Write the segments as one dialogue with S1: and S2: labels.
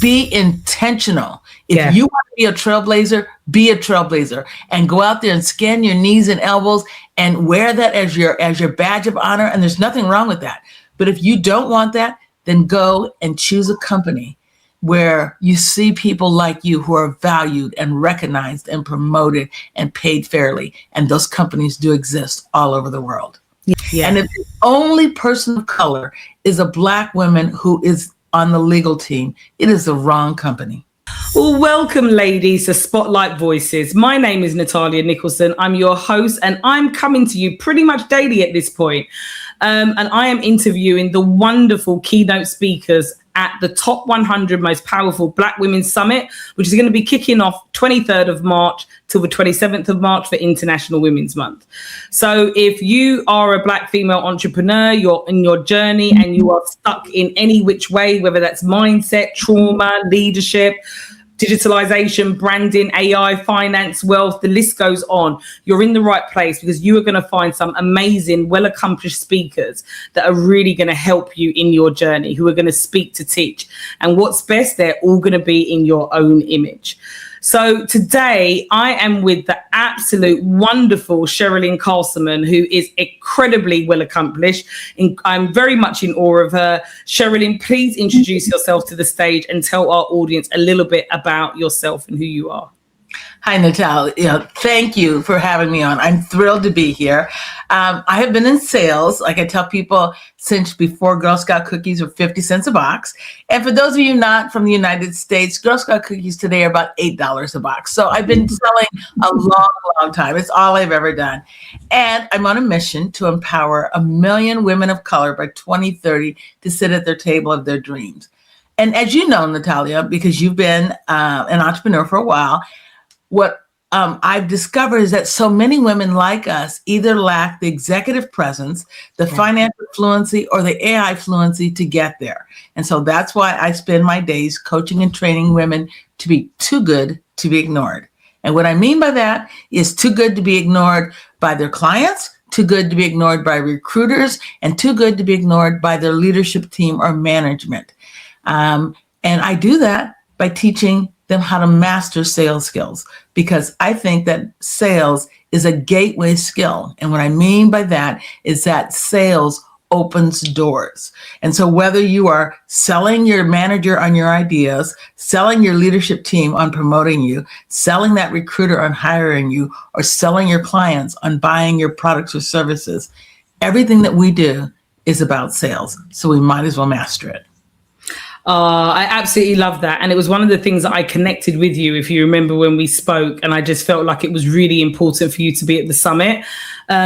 S1: Be intentional. If you want to be a trailblazer, be a trailblazer, and go out there and scan your knees and elbows and wear that as your badge of honor. And there's nothing wrong with that. But if you don't want that, then go and choose a company where you see people like you who are valued and recognized and promoted and paid fairly. And those companies do exist all over the world. Yeah. And if the only person of color is a Black woman who is on the legal team, it is the wrong company.
S2: Well, welcome, ladies, to Spotlight Voices. My name is Natalia Nicholson. I'm your host, and I'm coming to you pretty much daily at this point. And I am interviewing the wonderful keynote speakers at the Top 100 Most Powerful Black Women Summit, which is going to be kicking off 23rd of March till the 27th of March for International Women's Month. So if you are a Black female entrepreneur, you're in your journey and you are stuck in any which way, whether that's mindset, trauma, leadership, digitalization, branding, AI, finance, wealth, the list goes on. You're in the right place because you are going to find some amazing, well-accomplished speakers that are really going to help you in your journey, who are going to speak to teach. And what's best, they're all going to be in your own image. So today I am with the absolute wonderful Cherilynn Castleman, who is incredibly well accomplished. I'm very much in awe of her. Cherilynn, please introduce yourself to the stage and tell our audience a little bit about yourself and who you are.
S1: Hi, Natalia. Thank you for having me on. I'm thrilled to be here. I have been in sales, like I tell people, since before Girl Scout cookies were 50 cents a box. And for those of you not from the United States, Girl Scout cookies today are about $8 a box. So I've been selling a long, long time. It's all I've ever done. And I'm on a mission to empower 1 million women of color by 2030 to sit at their table of their dreams. And as you know, Natalia, because you've been an entrepreneur for a while, what I've discovered is that so many women like us either lack the executive presence, the financial fluency, or the AI fluency to get there. And so that's why I spend my days coaching and training women to be too good to be ignored. And what I mean by that is too good to be ignored by their clients, too good to be ignored by recruiters, and too good to be ignored by their leadership team or management. And I do that by teaching them how to master sales skills, because I think that sales is a gateway skill. And what I mean by that is that sales opens doors. And so whether you are selling your manager on your ideas, selling your leadership team on promoting you, selling that recruiter on hiring you, or selling your clients on buying your products or services, everything that we do is about sales. So we might as well master it.
S2: I absolutely love that. And it was one of the things that I connected with you, if you remember when we spoke, and I just felt like it was really important for you to be at the summit.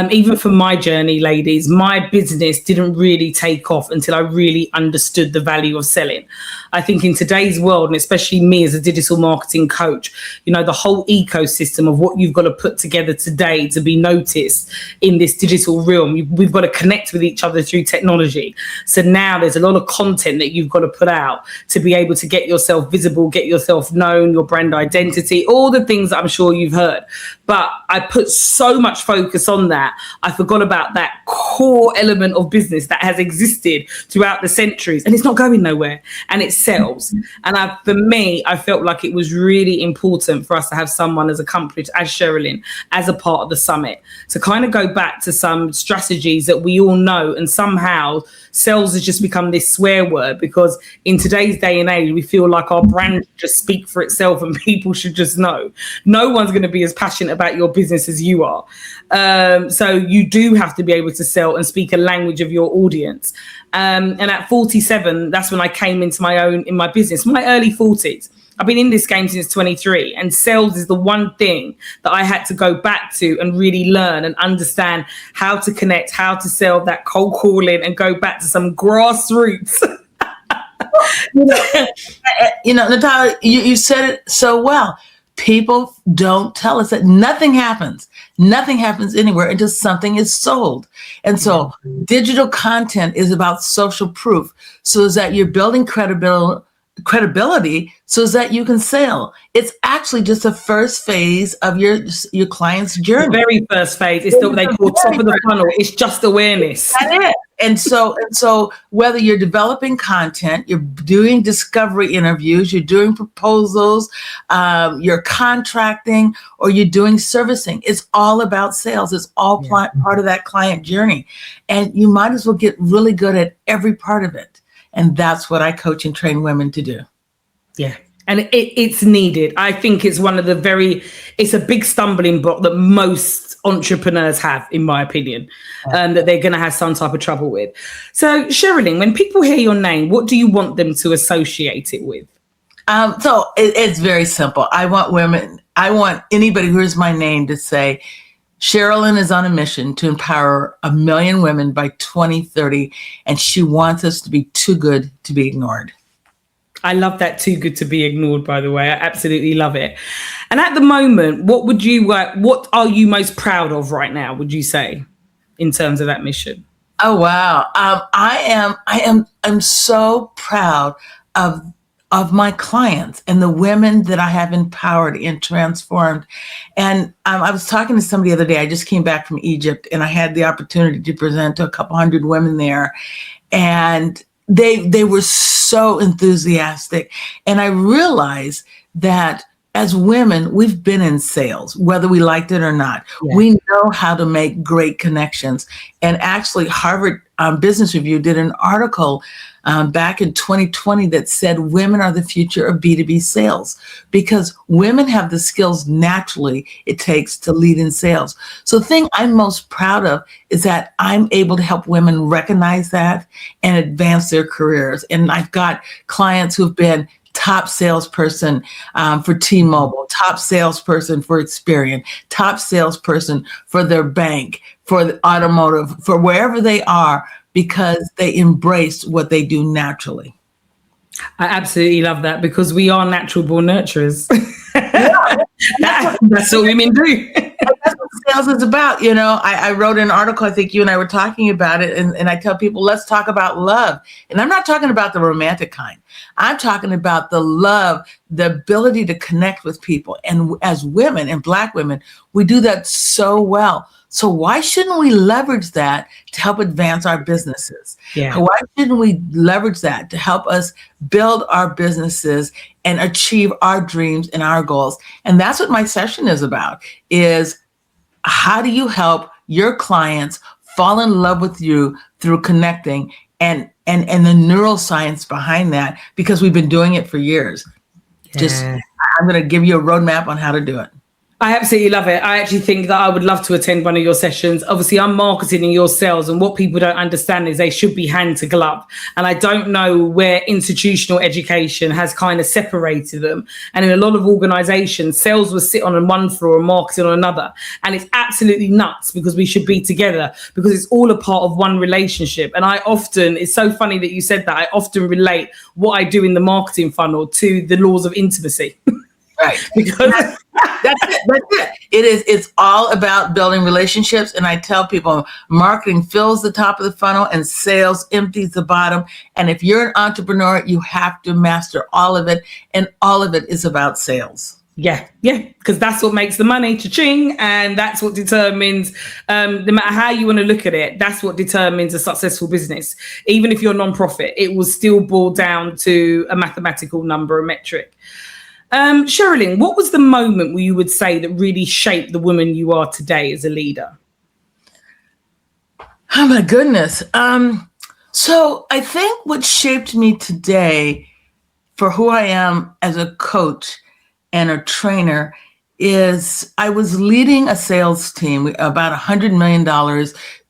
S2: Even for my journey, ladies, my business didn't really take off until I really understood the value of selling. I think in today's world, and especially me as a digital marketing coach, you know, the whole ecosystem of what you've got to put together today to be noticed in this digital realm, we've got to connect with each other through technology. So now there's a lot of content that you've got to put out to be able to get yourself visible, get yourself known, your brand identity, all the things that I'm sure you've heard. But I put so much focus on that, I forgot about that core element of business that has existed throughout the centuries, and it's not going nowhere, and it sells. And for me, I felt like it was really important for us to have someone as accomplished as Cherilynn as a part of the summit, to kind of go back to some strategies that we all know, and somehow sales has just become this swear word, because in today's day and age, we feel like our brand should just speak for itself and people should just know. No one's going to be as passionate about your business as you are. So you do have to be able to sell and speak a language of your audience. And at 47, that's when I came into my own in my business, my early 40s. I've been in this game since 23, and sales is the one thing that I had to go back to and really learn and understand how to connect, how to sell, that cold calling, and go back to some grassroots.
S1: You know, Natalia, you said it so well. People don't tell us that nothing happens. Nothing happens anywhere until something is sold. And so digital content is about social proof, so that you're building credibility so that you can sell. It's actually just the first phase of your client's journey.
S2: The very first phase is what they call top of the funnel. It's just awareness.
S1: That's it. And so whether you're developing content, you're doing discovery interviews, you're doing proposals, you're contracting, or you're doing servicing, it's all about sales. It's all part of that client journey. And you might as well get really good at every part of it. And that's what I coach and train women to do.
S2: Yeah. And it's needed. I think it's one of it's a big stumbling block that most entrepreneurs have, in my opinion, that they're going to have some type of trouble with. So, Cherilynn, when people hear your name, what do you want them to associate it with?
S1: So it's very simple. I want anybody who hears my name to say, Cherilynn is on a mission to empower 1 million women by 2030, and she wants us to be too good to be ignored.
S2: I love that, too good to be ignored, by the way. I absolutely love it. And at the moment, what are you most proud of right now, would you say, in terms of that mission?
S1: Oh, wow. I'm so proud of my clients and the women that I have empowered and transformed. And I was talking to somebody the other day. I just came back from Egypt, and I had the opportunity to present to a couple hundred women there. And they were so enthusiastic. And I realized that as women, we've been in sales, whether we liked it or not. Yeah. We know how to make great connections. And actually, Harvard Business Review did an article back in 2020 that said women are the future of B2B sales, because women have the skills naturally it takes to lead in sales. So the thing I'm most proud of is that I'm able to help women recognize that and advance their careers. And I've got clients who've been top salesperson for T-Mobile, top salesperson for Experian, top salesperson for their bank, for the automotive, for wherever they are, because they embrace what they do naturally.
S2: I absolutely love that, because we are natural born nurturers. That's what women do.
S1: That's what sales is about. You know, I wrote an article, I think you and I were talking about it, and I tell people, let's talk about love. And I'm not talking about the romantic kind. I'm talking about the love, the ability to connect with people. And as women and Black women, we do that so well. So why shouldn't we leverage that to help advance our businesses? Yeah. Why shouldn't we leverage that to help us build our businesses and achieve our dreams and our goals? And that's what my session is about, is how do you help your clients fall in love with you through connecting and the neuroscience behind that, because we've been doing it for years. Yeah. I'm going to give you a roadmap on how to do it.
S2: I absolutely love it. I actually think that I would love to attend one of your sessions. Obviously, I'm marketing and your sales, and what people don't understand is they should be hand to glove. And I don't know where institutional education has kind of separated them. And in a lot of organizations, sales will sit on one floor and marketing on another. And it's absolutely nuts, because we should be together, because it's all a part of one relationship. And it's so funny that you said that. I often relate what I do in the marketing funnel to the laws of intimacy.
S1: Right. Because that's it. It's all about building relationships. And I tell people, marketing fills the top of the funnel and sales empties the bottom. And if you're an entrepreneur, you have to master all of it. And all of it is about sales.
S2: Yeah, because that's what makes the money, cha-ching, and that's what determines, no matter how you want to look at it, that's what determines a successful business. Even if you're a non-profit, it will still boil down to a mathematical number, a metric. Cherilynn, what was the moment where you would say that really shaped the woman you are today as a leader?
S1: Oh my goodness. So I think what shaped me today for who I am as a coach and a trainer is I was leading a sales team, about $100 million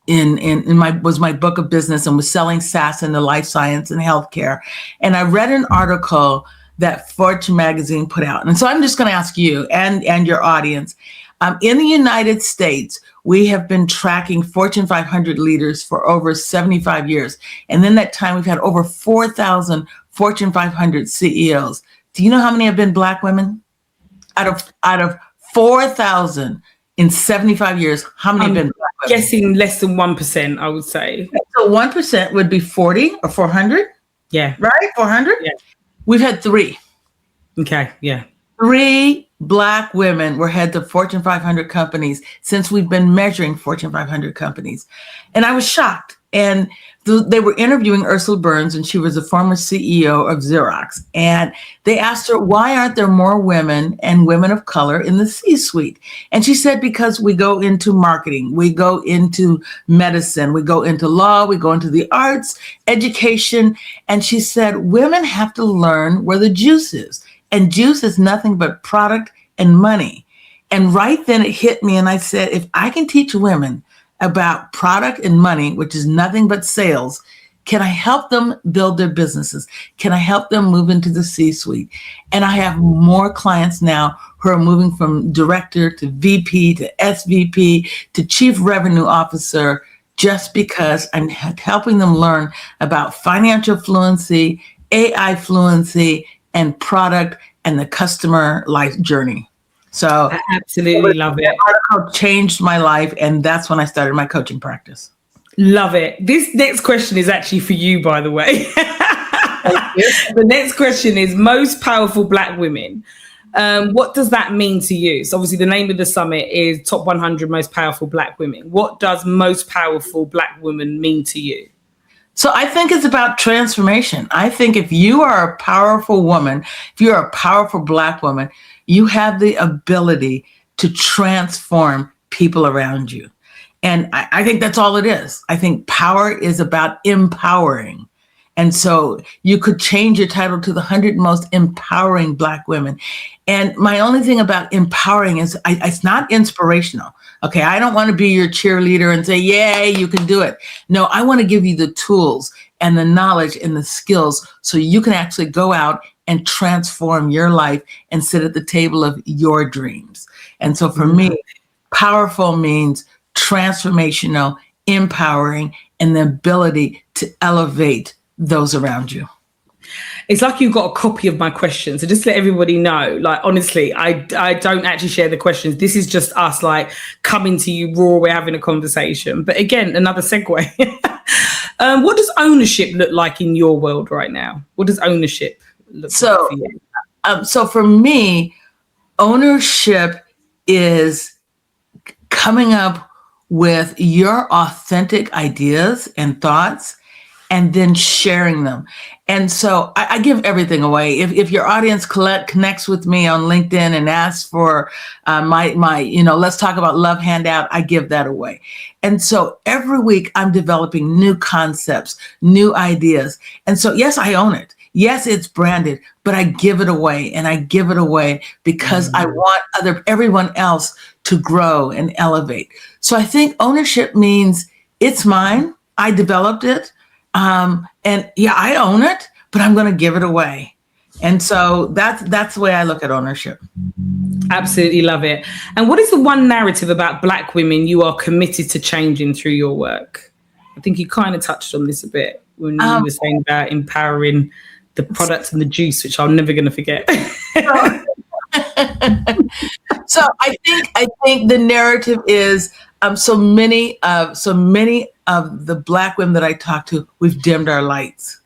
S1: in my book of business, and was selling SaaS in the life science and healthcare. And I read an article that Fortune magazine put out. And so I'm just going to ask you and your audience, in the United States, we have been tracking Fortune 500 leaders for over 75 years. And in that time, we've had over 4,000 Fortune 500 CEOs. Do you know how many have been Black women? Out of 4,000 in 75 years, how many have been Black women?
S2: Guessing less than 1%, I would say.
S1: So 1% would be 40 or 400?
S2: Yeah.
S1: Right? 400? Yeah. We've had 3.
S2: Okay, yeah.
S1: 3 Black women were heads of Fortune 500 companies since we've been measuring Fortune 500 companies. And I was shocked. And they were interviewing Ursula Burns, and she was a former CEO of Xerox. And they asked her, why aren't there more women and women of color in the C-suite? And she said, because we go into marketing, we go into medicine, we go into law, we go into the arts, education. And she said, women have to learn where the juice is. And juice is nothing but product and money. And right then it hit me. And I said, if I can teach women about product and money, which is nothing but sales, can I help them build their businesses? Can I help them move into the C-suite? And I have more clients now who are moving from director to VP to SVP to chief revenue officer, just because I'm helping them learn about financial fluency, AI fluency, and product and the customer life journey. So
S2: I absolutely love it.
S1: That article changed my life, and that's when I started my coaching practice.
S2: Love it. This next question is actually for you, by the way. The next question is most powerful Black women. What does that mean to you? So obviously the name of the summit is Top 100 Most Powerful Black Women. What does most powerful Black woman mean to you?
S1: So I think it's about transformation. I think if you are a powerful woman, if you're a powerful Black woman, you have the ability to transform people around you. And I think that's all it is. I think power is about empowering. And so you could change your title to the 100 most empowering Black women. And my only thing about empowering is it's not inspirational. Okay, I don't want to be your cheerleader and say, yay, you can do it. No, I want to give you the tools and the knowledge and the skills so you can actually go out and transform your life and sit at the table of your dreams. And so for me, powerful means transformational, empowering, and the ability to elevate those around you.
S2: It's like you've got a copy of my questions. So just let everybody know, like, honestly, I don't actually share the questions. This is just us like coming to you raw. We're having a conversation. But again, another segue. What does ownership look like in your world right now? What does ownership look like for you?
S1: So for me, ownership is coming up with your authentic ideas and thoughts and then sharing them. And so I give everything away. If your audience connects with me on LinkedIn and asks for my let's talk about love handout, I give that away. And so every week I'm developing new concepts, new ideas. And so, yes, I own it. Yes, it's branded, but I give it away, and I give it away because I want everyone else to grow and elevate. So I think ownership means it's mine. I developed it. And yeah, I own it, but I'm going to give it away. And so that's the way I look at ownership.
S2: Absolutely love it. And what is the one narrative about Black women you are committed to changing through your work? I think you kind of touched on this a bit when you were saying about empowering the products and the juice, which I'm never going to forget.
S1: So I think the narrative is so many of the Black women that I talk to, we've dimmed our lights.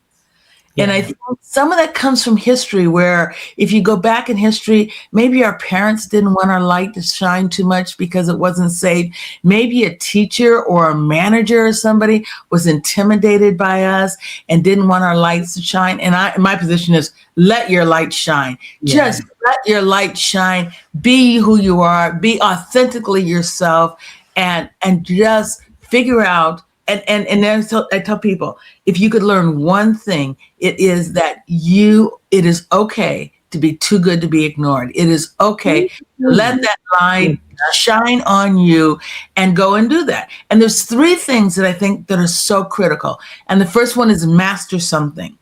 S1: Yeah. And I think some of that comes from history, where if you go back in history, maybe our parents didn't want our light to shine too much because it wasn't safe. Maybe a teacher or a manager or somebody was intimidated by us and didn't want our lights to shine. And my position is let your light shine. Yeah. Just let your light shine. Be who you are. Be authentically yourself, and just figure out. And then I tell people, if you could learn one thing, it is that it is okay to be too good to be ignored. It is okay to let that light shine on you and go and do that. And there's 3 things that I think that are so critical. And the first one is master something.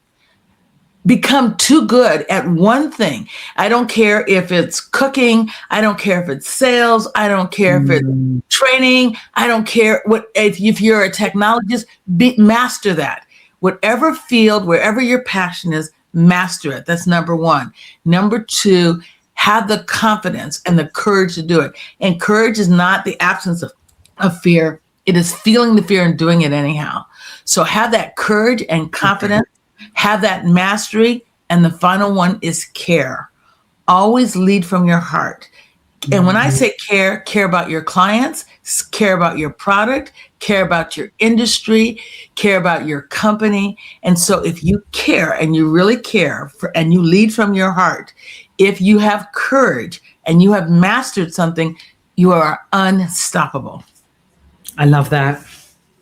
S1: Become too good at one thing. I don't care if it's cooking. I don't care if it's sales. I don't care if it's training. I don't care if you're a technologist, master that. Whatever field, wherever your passion is, master it. That's number 1. Number 2, have the confidence and the courage to do it. And courage is not the absence of fear. It is feeling the fear and doing it anyhow. So have that courage and confidence. Have that mastery. And the final one is care. Always lead from your heart. And when I say care about your clients, care about your product, care about your industry, care about your company. And so if you care and you really care and you lead from your heart, if you have courage and you have mastered something, you are unstoppable.
S2: I love that.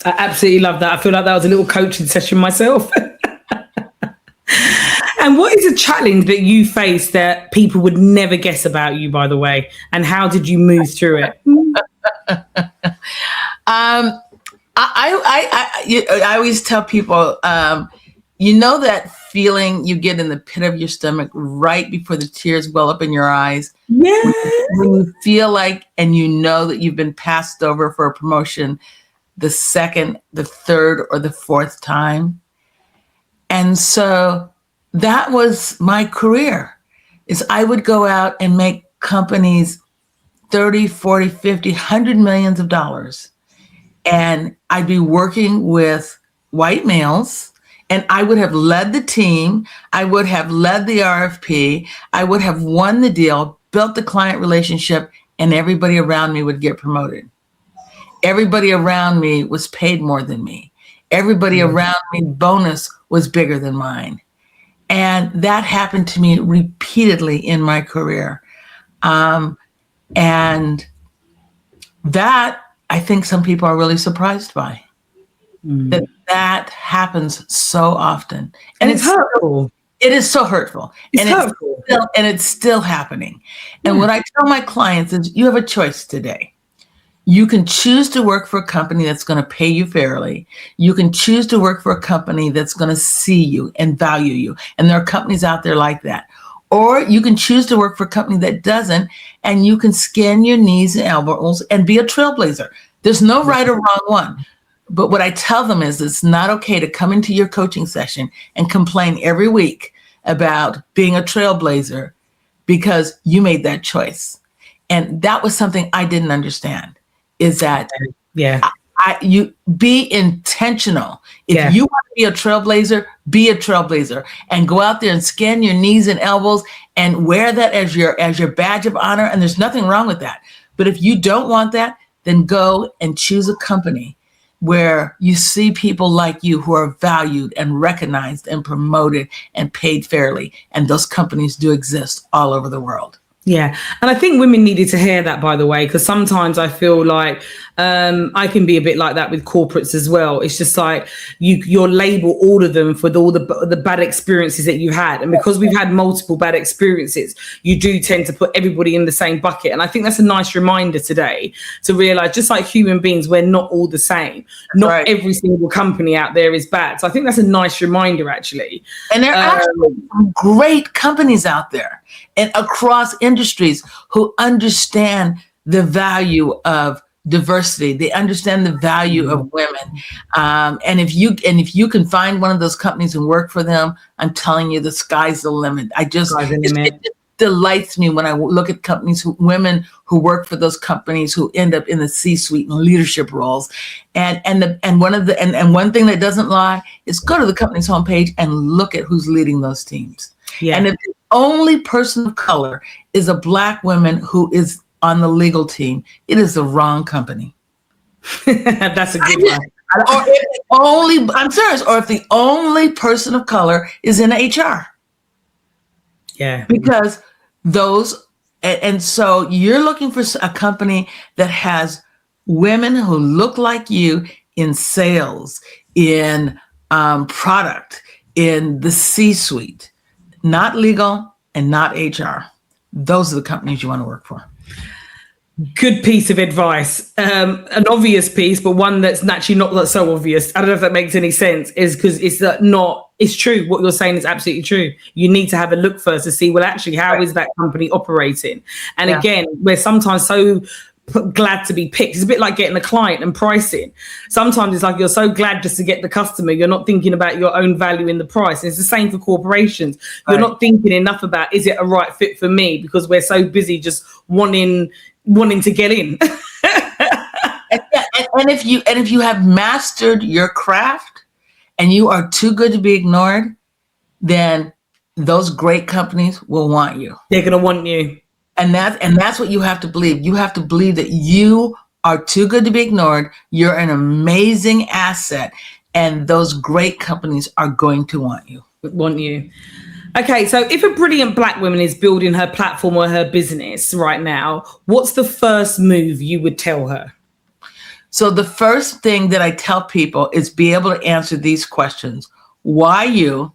S2: I absolutely love that. I feel like that was a little coaching session myself. And what is a challenge that you faced that people would never guess about you, by the way? And how did you move through it?
S1: I always tell people, that feeling you get in the pit of your stomach right before the tears well up in your eyes.
S2: Yeah.
S1: When you feel like, and you know that you've been passed over for a promotion the second, the third, or the fourth time. And so that was my career, is I would go out and make companies 30, 40, 50, 100 millions of dollars. And I'd be working with white males, and I would have led the team. I would have led the RFP. I would have won the deal, built the client relationship, and everybody around me would get promoted. Everybody around me was paid more than me. Everybody around me bonus was bigger than mine. And that happened to me repeatedly in my career. And that, I think some people are really surprised by. That happens so often. And it's hurtful. It is so hurtful. And it's still happening. And what I tell my clients is, you have a choice today. You can choose to work for a company that's going to pay you fairly. You can choose to work for a company that's going to see you and value you. And there are companies out there like that. Or you can choose to work for a company that doesn't, and you can skin your knees and elbows and be a trailblazer. There's no right or wrong one. But what I tell them is, it's not okay to come into your coaching session and complain every week about being a trailblazer because you made that choice. And that was something I didn't understand. Is that you be intentional. If you want to be a trailblazer, and go out there and skin your knees and elbows and wear that as your badge of honor. And there's nothing wrong with that. But if you don't want that, then go and choose a company where you see people like you who are valued and recognized and promoted and paid fairly. And those companies do exist all over the world.
S2: Yeah. And I think women needed to hear that, by the way, because sometimes I feel like I can be a bit like that with corporates as well. It's just like you'll label all of them for all the bad experiences that you've had. And because we've had multiple bad experiences, you do tend to put everybody in the same bucket. And I think that's a nice reminder today to realize, just like human beings, we're not all the same. Not every single company out there is bad. So I think that's a nice reminder, actually.
S1: And there are actually some great companies out there and across industries who understand the value of diversity. They understand the value of women. And if you can find one of those companies and work for them, I'm telling you, the sky's the limit. It just delights me when I look at women who work for those companies who end up in the C-suite and leadership roles. And one thing that doesn't lie is, go to the company's homepage and look at who's leading those teams. Yeah. And if the only person of color is a Black woman who is on the legal team, it is the wrong company.
S2: That's a good one.
S1: I'm serious. Or if the only person of color is in HR.
S2: Yeah.
S1: Because and so you're looking for a company that has women who look like you in sales, in product, in the C-suite. Not legal and not HR. Those are the companies you want to work for.
S2: Good piece of advice. An obvious piece, but one that's actually not so obvious. I don't know if that makes any sense, is because it's true. What you're saying is absolutely true. You need to have a look first to see, well, actually, how is that company operating? And again, we're sometimes so glad to be picked. It's a bit like getting a client and pricing. Sometimes it's like you're so glad just to get the customer. You're not thinking about your own value in the price. And it's the same for corporations. You're not thinking enough about, is it a right fit for me? Because we're so busy just wanting to get in.
S1: and if you have mastered your craft and you are too good to be ignored, then those great companies will want you.
S2: They're going to want you.
S1: And that's what you have to believe. You have to believe that you are too good to be ignored. You're an amazing asset, and those great companies are going to want you.
S2: Okay, so if a brilliant Black woman is building her platform or her business right now, what's the first move you would tell her?
S1: So the first thing that I tell people is be able to answer these questions. Why you?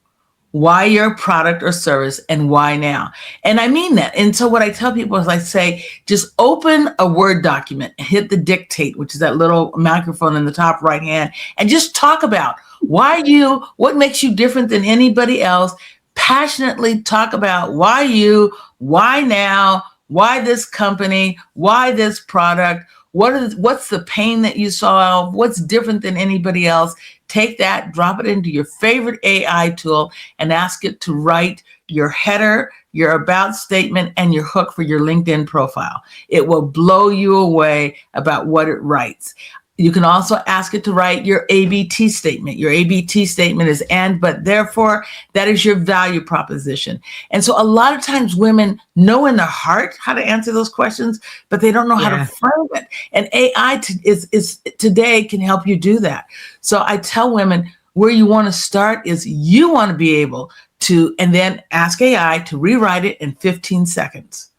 S1: Why your product or service, and why now? And I mean that. And so what I tell people is I say, just open a Word document, hit the dictate, which is that little microphone in the top right hand, and just talk about why you, what makes you different than anybody else. Passionately talk about why you, why now, why this company, why this product, what's the pain that you solve, what's different than anybody else. Take that, drop it into your favorite AI tool, and ask it to write your header, your about statement, and your hook for your LinkedIn profile. It will blow you away about what it writes. You can also ask it to write your ABT statement. Your ABT statement is and, but, therefore. That is your value proposition. And so a lot of times women know in their heart how to answer those questions, but they don't know how to frame it. And AI today can help you do that. So I tell women where you want to start is you want to be able to, and then ask AI to rewrite it in 15 seconds.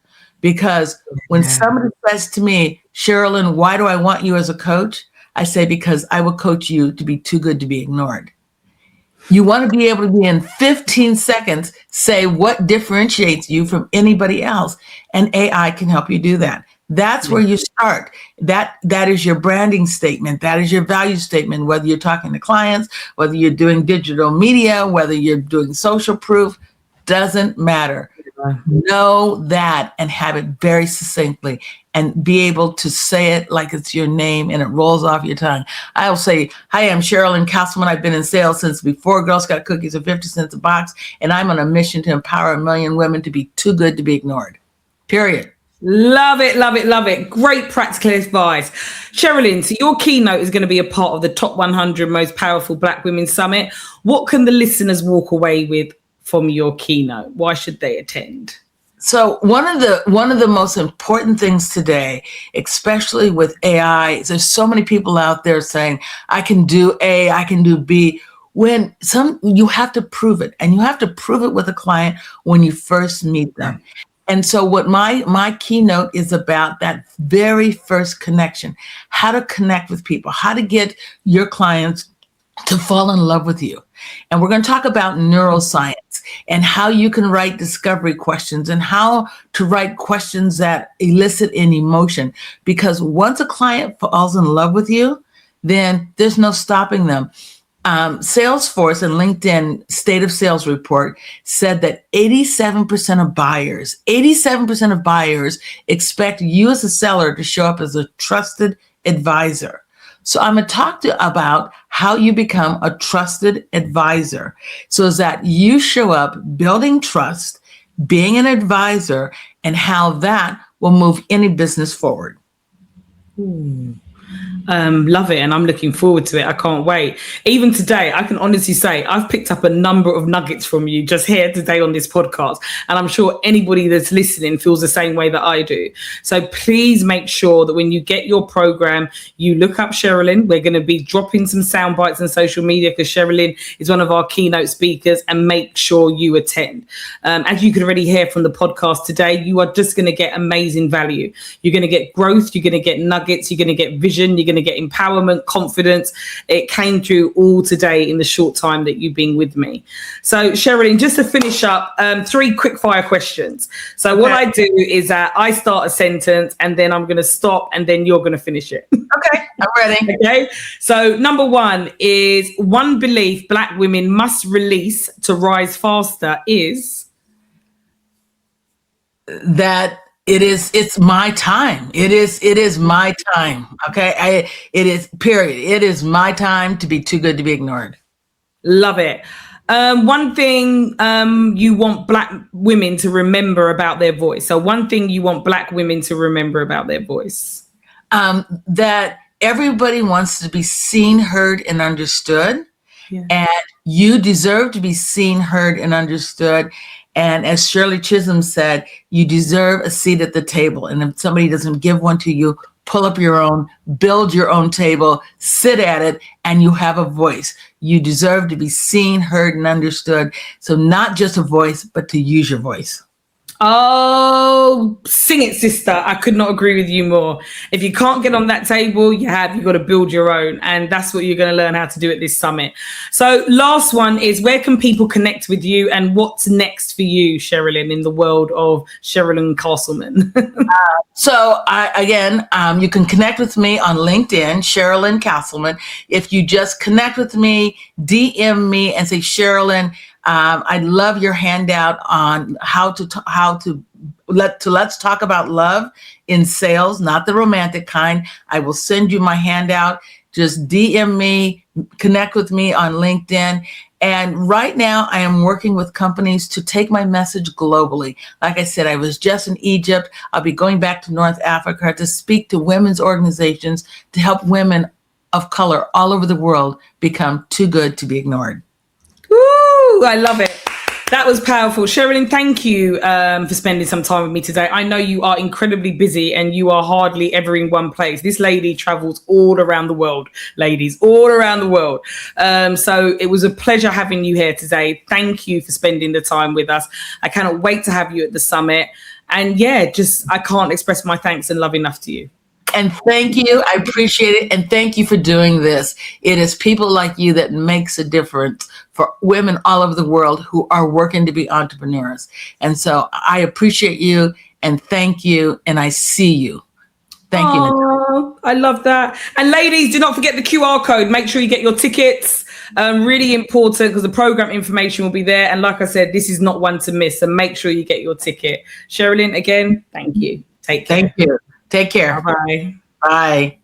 S1: Because when somebody says to me, Cherilynn, why do I want you as a coach? I say, because I will coach you to be too good to be ignored. You want to be able to be in 15 seconds, say what differentiates you from anybody else. And AI can help you do that. That's where you start. That is your branding statement. That is your value statement, whether you're talking to clients, whether you're doing digital media, whether you're doing social proof, doesn't matter. Know that and have it very succinctly and be able to say it like it's your name and it rolls off your tongue. I'll say, hi, I'm Cherilynn Castleman. I've been in sales since before Girl Scout cookies are 50 cents a box, and I'm on a mission to empower 1 million women to be too good to be ignored. Period.
S2: Love it, love it, love it. Great practical advice. Cherilynn, so your keynote is going to be a part of the Top 100 Most Powerful Black Women Summit. What can the listeners walk away with from your keynote? Why should they attend?
S1: So one of the most important things today, especially with AI, is there's so many people out there saying, I can do A, I can do B. When you have to prove it, and you have to prove it with a client when you first meet them. And so what my keynote is about, that very first connection, how to connect with people, how to get your clients to fall in love with you. And we're going to talk about neuroscience and how you can write discovery questions and how to write questions that elicit an emotion. Because once a client falls in love with you, then there's no stopping them. Salesforce and LinkedIn State of Sales report said that 87% of buyers expect you as a seller to show up as a trusted advisor. So I'm going to talk about how you become a trusted advisor, so is that you show up building trust, being an advisor, and how that will move any business forward.
S2: Love it, and I'm looking forward to it. I can't wait. Even today, I can honestly say I've picked up a number of nuggets from you just here today on this podcast, and I'm sure anybody that's listening feels the same way that I do. So please make sure that when you get your program, you look up Cherilynn. We're going to be dropping some sound bites on social media because Cherilynn is one of our keynote speakers, and make sure you attend. As you can already hear from the podcast today, you are just going to get amazing value. You're going to get growth. You're going to get nuggets. You're going to get vision. You're going to get empowerment, confidence. It came through all today in the short time that you've been with me. So Cherilynn, just to finish up, 3 quick fire questions. So what I do is that I start a sentence and then I'm going to stop and then you're going to finish it.
S1: Okay, I'm ready.
S2: Okay. So number 1 is one belief Black women must release to rise faster is
S1: that it's my time. It is my time. Okay. It is, period. It is my time to be too good to be ignored.
S2: Love it. One thing you want Black women to remember about their voice. So one thing you want Black women to remember about their voice.
S1: That everybody wants to be seen, heard, and understood.
S2: Yeah.
S1: And you deserve to be seen, heard, and understood. And as Shirley Chisholm said, you deserve a seat at the table. And if somebody doesn't give one to you, pull up your own, build your own table, sit at it, and you have a voice. You deserve to be seen, heard, and understood. So not just a voice, but to use your voice.
S2: Oh, sing it, sister. I could not agree with you more. If you can't get on that table, you've got to build your own. And that's what you're going to learn how to do at this summit. So last one is, where can people connect with you and what's next for you, Cherilynn, in the world of Cherilynn Castleman?
S1: You can connect with me on LinkedIn, Cherilynn Castleman. If you just connect with me, DM me and say, Cherilynn, I'd love your handout on let's talk about love in sales, not the romantic kind. I will send you my handout. Just DM me, connect with me on LinkedIn. And right now I am working with companies to take my message globally. Like I said, I was just in Egypt. I'll be going back to North Africa to speak to women's organizations to help women of color all over the world become too good to be ignored.
S2: Woo! I love it. That was powerful. Cherilynn, thank you for spending some time with me today. I know you are incredibly busy and you are hardly ever in one place. This lady travels all around the world, ladies, all around the world. So it was a pleasure having you here today. Thank you for spending the time with us. I cannot wait to have you at the summit. And I can't express my thanks and love enough to you.
S1: And thank you. I appreciate it. And thank you for doing this. It is people like you that makes a difference for women all over the world who are working to be entrepreneurs. And so I appreciate you and thank you. And I see you. Thank you, Natalia.
S2: I love that. And ladies, do not forget the QR code. Make sure you get your tickets. Really important, because the program information will be there. And like I said, this is not one to miss. So make sure you get your ticket. Cherilynn, again, thank you. Take care.
S1: Thank you. Take care.
S2: Bye.
S1: Bye.